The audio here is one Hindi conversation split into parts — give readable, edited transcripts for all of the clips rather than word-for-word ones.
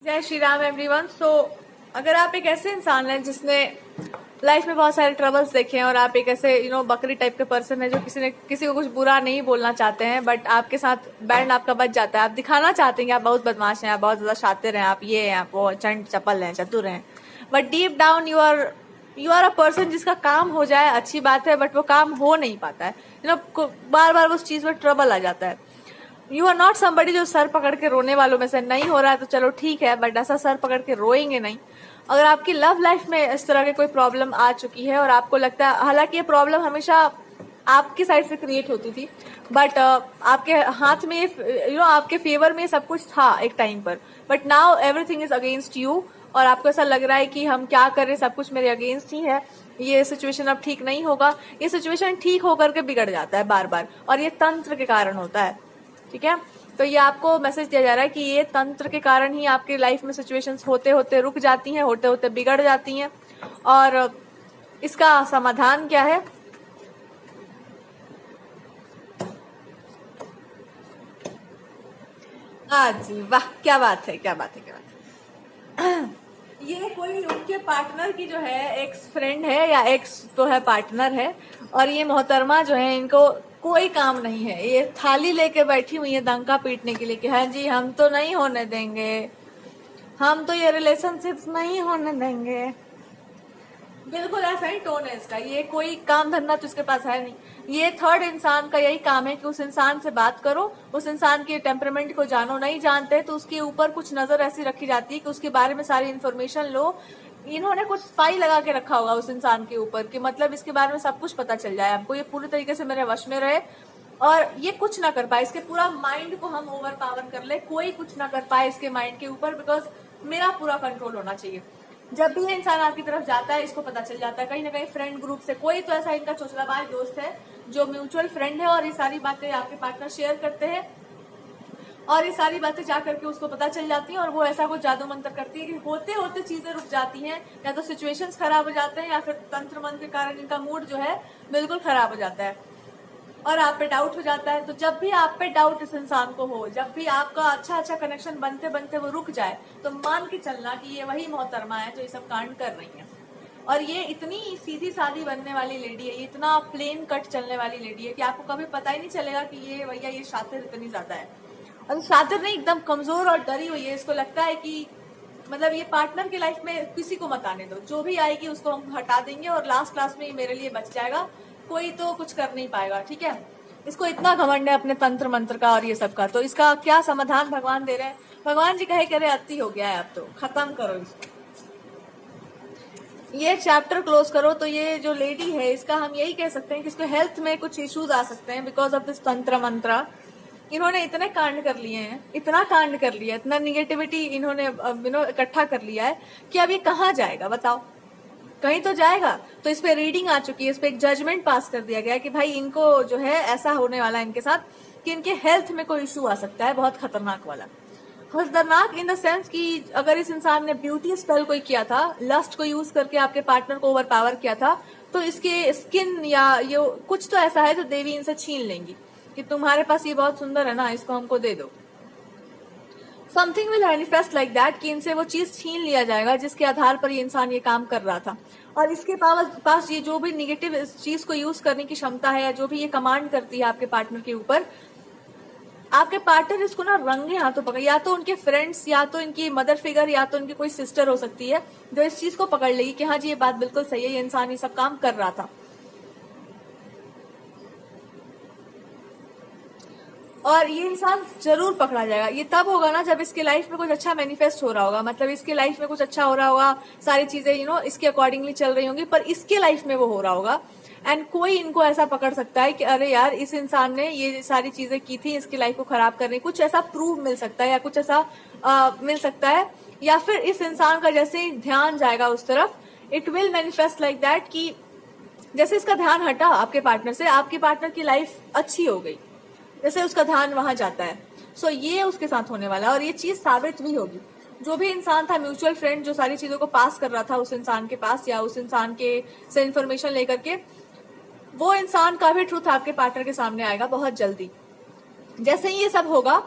जय श्री राम एवरीवन। अगर आप एक ऐसे इंसान हैं जिसने लाइफ में बहुत सारे ट्रबल्स देखे हैं और आप एक ऐसे बकरी टाइप के पर्सन है जो किसी को कुछ बुरा नहीं बोलना चाहते हैं, बट आपके साथ बैंड आपका बच जाता है, आप दिखाना चाहते हैं कि आप बहुत बदमाश हैं, आप बहुत ज्यादा शातिर हैं, आप ये हैं, आप वो चंड चपल हैं, चतुर हैं, but deep down you are a person जिसका काम हो जाए अच्छी बात है, बट वो काम हो नहीं पाता है। बार बार उस चीज में ट्रबल आ जाता है। यू आर नॉट समबडी जो सर पकड़ के रोने वालों में से नहीं हो रहा है तो चलो ठीक है, बट ऐसा सर पकड़ के रोएंगे नहीं। अगर आपकी लव लाइफ में इस तरह की कोई प्रॉब्लम आ चुकी है और आपको लगता है, हालांकि ये प्रॉब्लम हमेशा आपकी साइड से क्रिएट होती थी, बट आपके हाथ में आपके फेवर में सब कुछ था एक टाइम पर, but now everything is against you और आपको ऐसा लग रहा है कि हम क्या करें, सब कुछ मेरे अगेंस्ट ही है, ये सिचुएशन अब ठीक नहीं होगा। ये सिचुएशन ठीक होकर के बिगड़ जाता है बार बार, और ये तंत्र के कारण होता है। ठीक है, तो ये आपको मैसेज दिया जा रहा है कि ये तंत्र के कारण ही आपकी लाइफ में सिचुएशंस होते होते रुक जाती हैं, होते होते बिगड़ जाती हैं। और इसका समाधान क्या है? जी वाह, क्या बात है, क्या बात है, क्या बात है। ये कोई उनके पार्टनर की जो है एक्स फ्रेंड है या एक्स तो है, पार्टनर है, और ये मोहतरमा जो है इनको कोई काम नहीं है, ये थाली लेके बैठी हुई है डंका पीटने के लिए कि हाँ जी हम तो नहीं होने देंगे, हम तो ये रिलेशनशिप्स नहीं होने देंगे। बिल्कुल ऐसा ही टोन है इसका। ये कोई काम धंधा तो इसके पास है नहीं। ये थर्ड इंसान का यही काम है कि उस इंसान से बात करो, उस इंसान के टेम्परामेंट को जानो। नहीं जानते तो उसके ऊपर कुछ नजर ऐसी रखी जाती है कि उसके बारे में सारी इन्फॉर्मेशन लो। इन्होंने कुछ स्पाई लगा के रखा होगा उस इंसान के ऊपर कि मतलब इसके बारे में सब कुछ पता चल जाए हमको, ये पूरी तरीके से मेरे वश में रहे और ये कुछ ना कर पाए, इसके पूरा माइंड को हम ओवर पावर कर ले, कोई कुछ ना कर पाए इसके माइंड के ऊपर, बिकॉज मेरा पूरा कंट्रोल होना चाहिए। जब भी ये इंसान आपकी तरफ जाता है इसको पता चल जाता है कहीं ना कहीं फ्रेंड ग्रुप से, कोई तो ऐसा इनका चोचलाबाज दोस्त है जो म्यूचुअल फ्रेंड है और ये सारी बातें आपके पार्टनर शेयर करते हैं और ये सारी बातें जा करके उसको पता चल जाती हैं और वो ऐसा कुछ जादू मंत्र करती है कि होते होते चीजें रुक जाती हैं, या तो सिचुएशंस खराब हो जाते हैं या फिर तंत्र मंत्र के कारण इनका मूड जो है बिल्कुल खराब हो जाता है और आप पे डाउट हो जाता है। तो जब भी आप पे डाउट इस इंसान को हो, जब भी आपका अच्छा कनेक्शन बनते बनते वो रुक जाए, तो मान के चलना कि ये वही मोहतरमा है जो ये सब कांड कर रही है। और ये इतनी सीधी सादी बनने वाली लेडी है, ये इतना प्लेन कट चलने वाली लेडी है कि आपको कभी पता ही नहीं चलेगा कि ये भैया ये शातिर इतनी ज्यादा है। और शातिर नहीं, एकदम कमजोर और डरी हुई है। इसको लगता है कि मतलब ये पार्टनर की लाइफ में किसी को मत आने दो, जो भी आएगी उसको हम हटा देंगे और लास्ट क्लास में ये मेरे लिए बच जाएगा, कोई तो कुछ कर नहीं पाएगा। ठीक है, इसको इतना घमंड है अपने तंत्र मंत्र का और ये सब का। तो इसका क्या समाधान भगवान दे रहे हैं? भगवान जी कहे करे अति हो गया है, अब तो खत्म करो इसको, ये चैप्टर क्लोज करो। तो ये जो लेडी है इसका हम यही कह सकते हैं कि इसको हेल्थ में कुछ इश्यूज आ सकते हैं बिकॉज ऑफ दिस तंत्र मंत्र। इन्होंने इतने कांड कर लिए हैं, इतना कांड कर लिया, इतना निगेटिविटी इन्होंने इकट्ठा कर लिया है कि अब ये कहाँ जाएगा बताओ? कहीं तो जाएगा। तो इस पे रीडिंग आ चुकी है, इस पे एक जजमेंट पास कर दिया गया है कि भाई इनको जो है ऐसा होने वाला है इनके साथ कि इनके हेल्थ में कोई इशू आ सकता है, बहुत खतरनाक वाला। खतरनाक इन द सेंस कि अगर इस इंसान ने ब्यूटी स्पेल कोई किया था, लस्ट को यूज करके आपके पार्टनर को ओवर पावर किया था, तो इसके स्किन या ये कुछ तो ऐसा है जो देवी इनसे छीन लेंगी कि तुम्हारे पास ये बहुत सुंदर है ना, इसको हमको दे दो। Something will manifest like that कि इनसे वो चीज छीन लिया जाएगा जिसके आधार पर ये इंसान ये काम कर रहा था। और इसके पास ये जो भी निगेटिव इस चीज को यूज करने की क्षमता है या जो भी ये कमांड करती है आपके पार्टनर के ऊपर, आपके पार्टनर इसको ना रंगे हाथों पकड़, या तो उनके फ्रेंड्स, या तो इनकी मदर फिगर, या तो उनकी कोई सिस्टर हो सकती है जो इस चीज को पकड़ लेगी कि हाँ जी ये बात बिल्कुल सही है, ये इंसान ये सब काम कर रहा था। और ये इंसान जरूर पकड़ा जाएगा। ये तब होगा ना जब इसके लाइफ में कुछ अच्छा मैनिफेस्ट हो रहा होगा, मतलब इसके लाइफ में कुछ अच्छा हो रहा होगा, सारी चीजें इसके अकॉर्डिंगली चल रही होंगी, पर इसके लाइफ में वो हो रहा होगा। एंड कोई इनको ऐसा पकड़ सकता है कि अरे यार इस इंसान ने ये सारी चीजें की थी इसकी लाइफ को खराब करने, कुछ ऐसा प्रूफ मिल सकता है या कुछ ऐसा मिल सकता है, या फिर इस इंसान का जैसे ही ध्यान जाएगा उस तरफ, it will manifest like that कि जैसे इसका ध्यान हटा आपके पार्टनर से, आपके पार्टनर की लाइफ अच्छी हो गई, जैसे उसका ध्यान वहां जाता है। सो ये उसके साथ होने वाला है और ये चीज साबित भी होगी। जो भी इंसान था म्यूचुअल फ्रेंड जो सारी चीजों को पास कर रहा था उस इंसान के पास या उस इंसान के से इन्फॉर्मेशन लेकर के, वो इंसान का भी ट्रूथ आपके पार्टनर के सामने आएगा बहुत जल्दी। जैसे ही ये सब होगा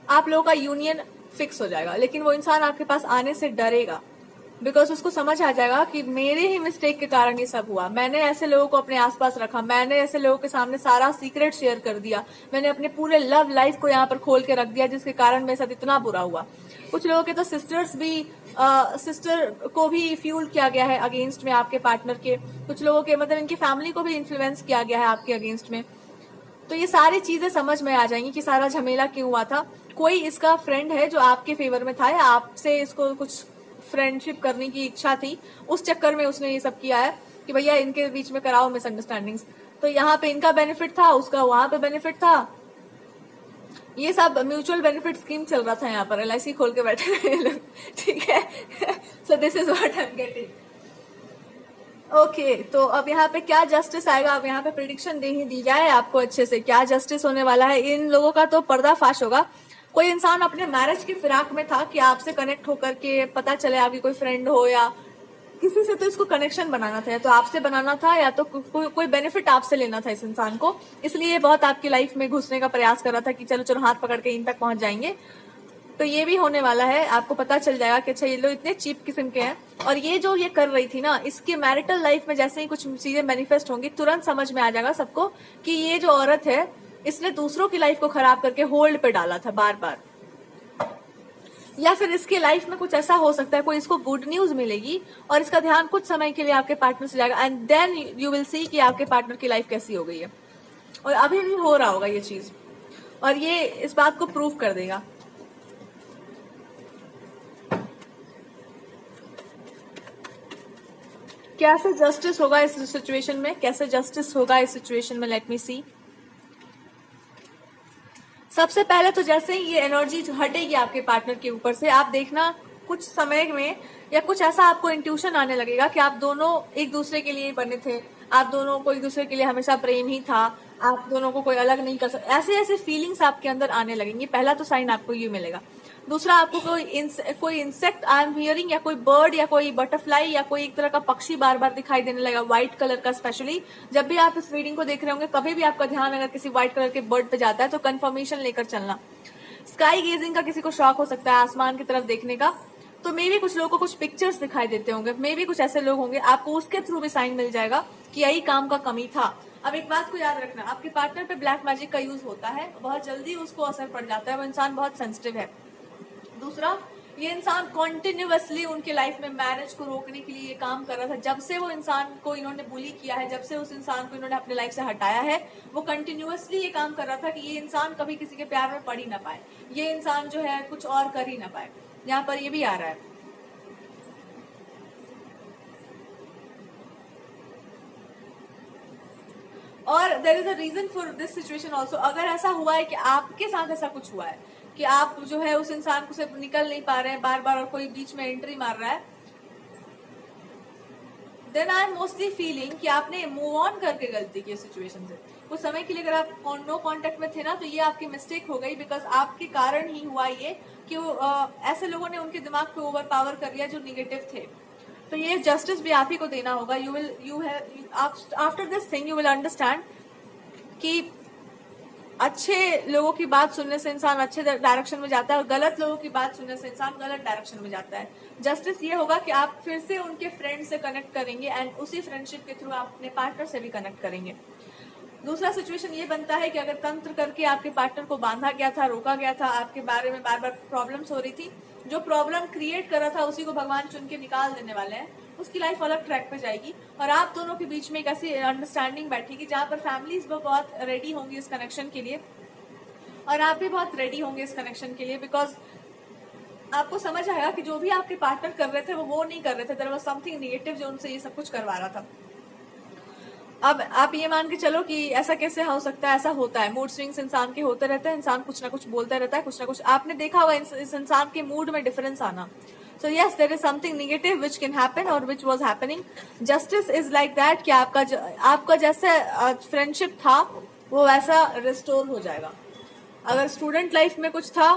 आप लोगों का यूनियन फिक्स हो जाएगा। लेकिन वो इंसान आपके पास आने से डरेगा, बिकॉज उसको समझ आ जाएगा कि मेरे ही मिस्टेक के कारण ये सब हुआ, मैंने ऐसे लोगों को अपने आसपास रखा, मैंने ऐसे लोगों के सामने सारा सीक्रेट शेयर कर दिया, मैंने अपने पूरे लव लाइफ को यहाँ पर खोल के रख दिया, जिसके कारण मेरे साथ इतना बुरा हुआ। कुछ लोगों के तो सिस्टर को भी फ्यूल किया गया है अगेंस्ट में आपके पार्टनर के, कुछ लोगों के मतलब इनकी फैमिली को भी इन्फ्लुएंस किया गया है आपके अगेंस्ट में। तो ये सारी चीजें समझ में आ जाएंगी कि सारा झमेला क्यों हुआ था। कोई इसका फ्रेंड है जो आपके फेवर में था, या आपसे इसको कुछ फ्रेंडशिप करने की इच्छा थी, उस चक्कर में उसने ये सब किया है कि भैया इनके बीच में कराओ मिसअंडरस्टैंडिंग्स। तो यहाँ पे इनका बेनिफिट था, उसका वहां पे बेनिफिट था, ये सब म्यूचुअल बेनिफिट स्कीम चल रहा था यहाँ पर, LIC खोल के बैठे हुए लोग, ठीक है। So this is what I am getting. Okay, तो अब यहाँ पे क्या जस्टिस आएगा, अब यहाँ पे प्रिडिक्शन दे ही दी जाए आपको अच्छे से, क्या जस्टिस होने वाला है। इन लोगों का तो पर्दाफाश होगा। कोई इंसान अपने मैरिज की फिराक में था कि आपसे कनेक्ट होकर के पता चले आपकी कोई फ्रेंड हो या किसी से, तो इसको कनेक्शन बनाना था, या तो आपसे बनाना था, या तो कोई बेनिफिट आपसे लेना था इस इंसान को, इसलिए बहुत आपकी लाइफ में घुसने का प्रयास कर रहा था कि चलो चलो हाथ पकड़ के इन तक पहुंच जाएंगे। तो ये भी होने वाला है, आपको पता चल जाएगा कि अच्छा ये लोग इतने चीप किस्म के हैं। और ये जो ये कर रही थी ना, इसके मैरिटल लाइफ में जैसे ही कुछ चीजें मैनिफेस्ट होंगी, तुरंत समझ में आ जाएगा सबको कि ये जो औरत है इसने दूसरों की लाइफ को खराब करके होल्ड पे डाला था बार बार, या फिर इसके लाइफ में कुछ ऐसा हो सकता है, कोई इसको गुड न्यूज मिलेगी और इसका ध्यान कुछ समय के लिए आपके पार्टनर से जाएगा, and then you will see कि आपके पार्टनर की लाइफ कैसी हो गई है। और अभी भी हो रहा होगा ये चीज, और ये इस बात को प्रूव कर देगा। कैसे जस्टिस होगा इस सिचुएशन में, कैसे जस्टिस होगा इस सिचुएशन में, लेट मी सी। सबसे पहले तो जैसे ही ये एनर्जी हटेगी आपके पार्टनर के ऊपर से, आप देखना कुछ समय में या कुछ ऐसा आपको इंट्यूशन आने लगेगा कि आप दोनों एक दूसरे के लिए बने थे, आप दोनों को एक दूसरे के लिए हमेशा प्रेम ही था, आप दोनों को कोई अलग नहीं कर सकता, ऐसे ऐसे फीलिंग्स आपके अंदर आने लगेंगी। पहला तो साइन आपको ये मिलेगा। दूसरा, आपको कोई इंसेक्ट आई एम हियरिंग, या कोई बर्ड या कोई बटरफ्लाई या कोई एक तरह का पक्षी बार बार दिखाई देने लगा, व्हाइट कलर का। स्पेशली जब भी आप इस रीडिंग को देख रहे होंगे, कभी भी आपका ध्यान अगर किसी व्हाइट कलर के बर्ड पे जाता है तो कंफर्मेशन लेकर चलना। स्काई गेजिंग का किसी को शौक हो सकता है, आसमान की तरफ देखने का, तो मे भी कुछ लोगों को कुछ पिक्चर्स दिखाई देते होंगे, मे भी कुछ ऐसे लोग होंगे, आपको उसके थ्रू भी साइन मिल जाएगा कि यही काम का कमी था। अब एक बात को याद रखना, आपके पार्टनर पे ब्लैक मैजिक का यूज होता है, बहुत जल्दी उसको असर पड़ जाता है, वो इंसान बहुत सेंसिटिव है। दूसरा, ये इंसान कॉन्टिन्यूअसली उनके लाइफ में मैरिज को रोकने के लिए ये काम कर रहा था। जब से वो इंसान को इन्होंने बुली किया है, जब से उस इंसान को इन्होंने अपने लाइफ से हटाया है, वो कंटिन्यूअसली ये काम कर रहा था कि ये इंसान कभी किसी के प्यार में पड़ ही ना पाए, ये इंसान जो है कुछ और कर ही ना पाए। यहाँ पर ये भी आ रहा है। और there is a reason for this situation also. अगर ऐसा हुआ है कि आपके साथ ऐसा कुछ हुआ है कि आप जो है उस इंसान को से निकल नहीं पा रहे हैं बार बार, और कोई बीच में एंट्री मार रहा है, then I am mostly feeling कि आपने मूव ऑन करके गलती की सिचुएशन से। कुछ समय के लिए अगर आप नो कांटेक्ट में थे ना, तो ये आपकी मिस्टेक हो गई, बिकॉज आपके कारण ही हुआ ये कि ऐसे लोगों ने उनके दिमाग पे ओवर पावर कर लिया जो निगेटिव थे। तो ये जस्टिस भी आप ही को देना होगा। After this thing you will understand कि अच्छे लोगों की बात सुनने से इंसान अच्छे डायरेक्शन में जाता है, और गलत लोगों की बात सुनने से इंसान गलत डायरेक्शन में जाता है। जस्टिस ये होगा कि आप फिर से उनके फ्रेंड से कनेक्ट करेंगे, एंड उसी फ्रेंडशिप के थ्रू आप अपने पार्टनर से भी कनेक्ट करेंगे। दूसरा सिचुएशन ये बनता है कि अगर तंत्र करके आपके पार्टनर को बांधा गया था, रोका गया था, आपके बारे में बार बार प्रॉब्लम्स हो रही थी, जो प्रॉब्लम क्रिएट कर रहा था उसी को भगवान चुन के निकाल देने वाले हैं, उसकी लाइफ अलग ट्रैक पे जाएगी, और आप दोनों के बीच में एक ऐसी अंडरस्टैंडिंग बैठेगी जहां पर फैमिलीज बहुत रेडी होंगी इस कनेक्शन के लिए, और आप भी बहुत रेडी होंगे इस कनेक्शन के लिए, बिकॉज आपको समझ आएगा कि जो भी आपके पार्टनर कर रहे थे वो नहीं कर रहे थे, देयर वाज समथिंग नेगेटिव जो उनसे ये सब कुछ करवा रहा था। अब आप ये मान के चलो कि ऐसा कैसे हो सकता है, ऐसा होता है, मूड स्विंग्स इंसान के होते रहते हैं, इंसान कुछ ना कुछ बोलता रहता है, कुछ ना कुछ आपने देखा होगा इस इंसान के मूड में डिफरेंस आना। So yes, there is something negative which can happen और which was happening. Justice is like that कि आपका जैसे फ्रेंडशिप था वो वैसा रिस्टोर हो जाएगा। अगर स्टूडेंट लाइफ में कुछ था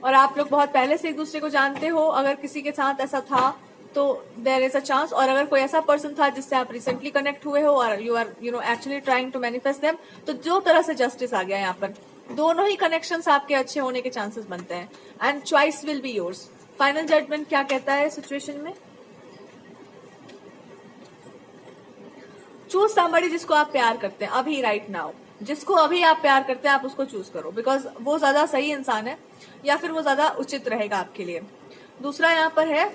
और आप लोग बहुत पहले से एक दूसरे को जानते हो, अगर किसी के साथ ऐसा था तो देयर इज अ चांस, और अगर कोई ऐसा पर्सन था जिससे आप रिसेंटली कनेक्ट हुए हो और you are actually trying to manifest them, तो जो तरह से जस्टिस आ गया यहाँ पर, दोनों ही कनेक्शंस आपके अच्छे होने के चांसेस बनते हैं and choice will be yours. Final judgement क्या कहता है सिचुएशन में? चूज समबडी जिसको आप प्यार करते हैं अभी राइट नाउ, जिसको अभी आप प्यार करते हैं आप उसको चूज करो, बिकॉज वो ज्यादा सही इंसान है या फिर वो ज्यादा उचित रहेगा आपके लिए। दूसरा यहाँ पर है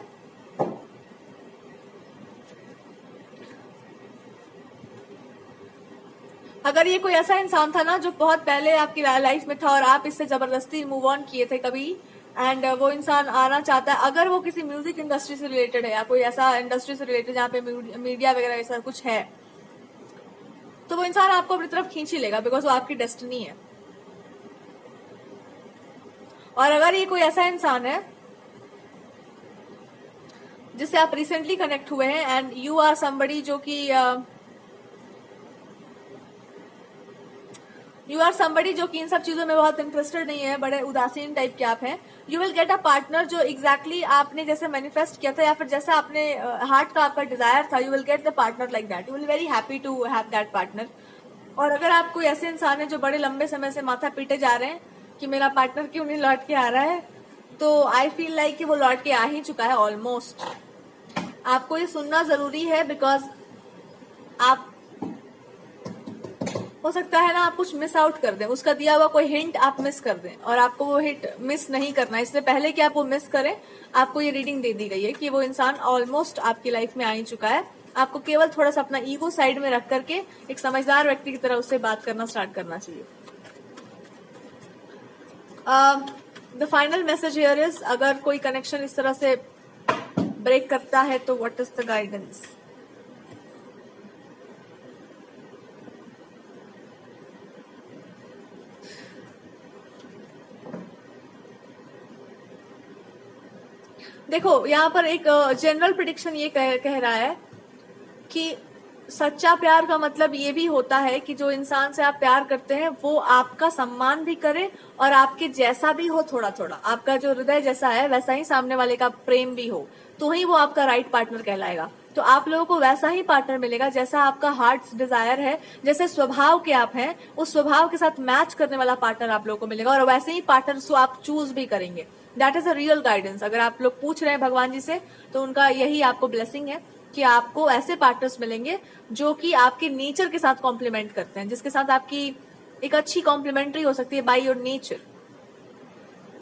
अगर ये कोई ऐसा इंसान था ना जो बहुत पहले आपकी लाइफ में था और आप इससे जबरदस्ती मूव ऑन किए थे कभी, एंड वो इंसान आना चाहता है, अगर वो किसी म्यूजिक इंडस्ट्री से रिलेटेड है या कोई ऐसा इंडस्ट्री से रिलेटेड जहाँ पे मीडिया वगैरह ऐसा कुछ है, तो वो इंसान आपको अपनी तरफ खींच ही लेगा, बिकॉज वो आपकी डेस्टिनी है। और अगर ये कोई ऐसा इंसान है जिससे आप रिसेंटली कनेक्ट हुए हैं एंड यू आर समबडी जो कि इन सब चीजों में बहुत इंटरेस्टेड नहीं है, बड़े उदासीन टाइप के आप हैं, you will get a partner जो एग्जैक्टली आपने जैसे मैनिफेस्ट किया था या फिर जैसा आपने हार्ट का आपका डिजायर था, you will get the partner like that, you will very happy to have that partner. और अगर आप कोई ऐसे इंसान है जो बड़े लंबे समय से माथा पीटे जा रहे हैं कि मेरा पार्टनर क्यों नहीं लौट के आ रहा है, तो आई फील लाइक कि वो लौट के आ ही चुका है ऑलमोस्ट। आपको ये सुनना जरूरी है, बिकॉज आप हो सकता है ना आप कुछ मिस आउट कर दें, उसका दिया हुआ कोई हिंट आप मिस कर दें, और आपको वो हिंट मिस नहीं करना। इससे पहले कि आप वो मिस करें, आपको ये रीडिंग दे दी गई है कि वो इंसान ऑलमोस्ट आपकी लाइफ में आ ही चुका है। आपको केवल थोड़ा सा अपना ईगो साइड में रख करके एक समझदार व्यक्ति की तरह उससे बात करना स्टार्ट करना चाहिए। The final message here is, अगर कोई कनेक्शन इस तरह से ब्रेक करता है तो व्हाट इज द गाइडेंस? देखो यहाँ पर एक जनरल प्रिडिक्शन ये कह रहा है कि सच्चा प्यार का मतलब ये भी होता है कि जो इंसान से आप प्यार करते हैं वो आपका सम्मान भी करे और आपके जैसा भी हो, थोड़ा थोड़ा आपका जो हृदय जैसा है वैसा ही सामने वाले का प्रेम भी हो, तो ही वो आपका राइट पार्टनर कहलाएगा। तो आप लोगों को वैसा ही पार्टनर मिलेगा जैसा आपका हार्ट्स डिजायर है, जैसे स्वभाव के आप हैं, उस स्वभाव के साथ मैच करने वाला पार्टनर आप लोगों को मिलेगा, और वैसे ही पार्टनर को आप चूज भी करेंगे। That is a real guidance. अगर आप लोग पूछ रहे हैं भगवान जी से, तो उनका यही आपको ब्लेसिंग है कि आपको ऐसे पार्टनर्स मिलेंगे जो कि आपके नेचर के साथ कॉम्प्लीमेंट करते हैं, जिसके साथ आपकी एक अच्छी कॉम्प्लीमेंट्री हो सकती है बाय योर नेचर।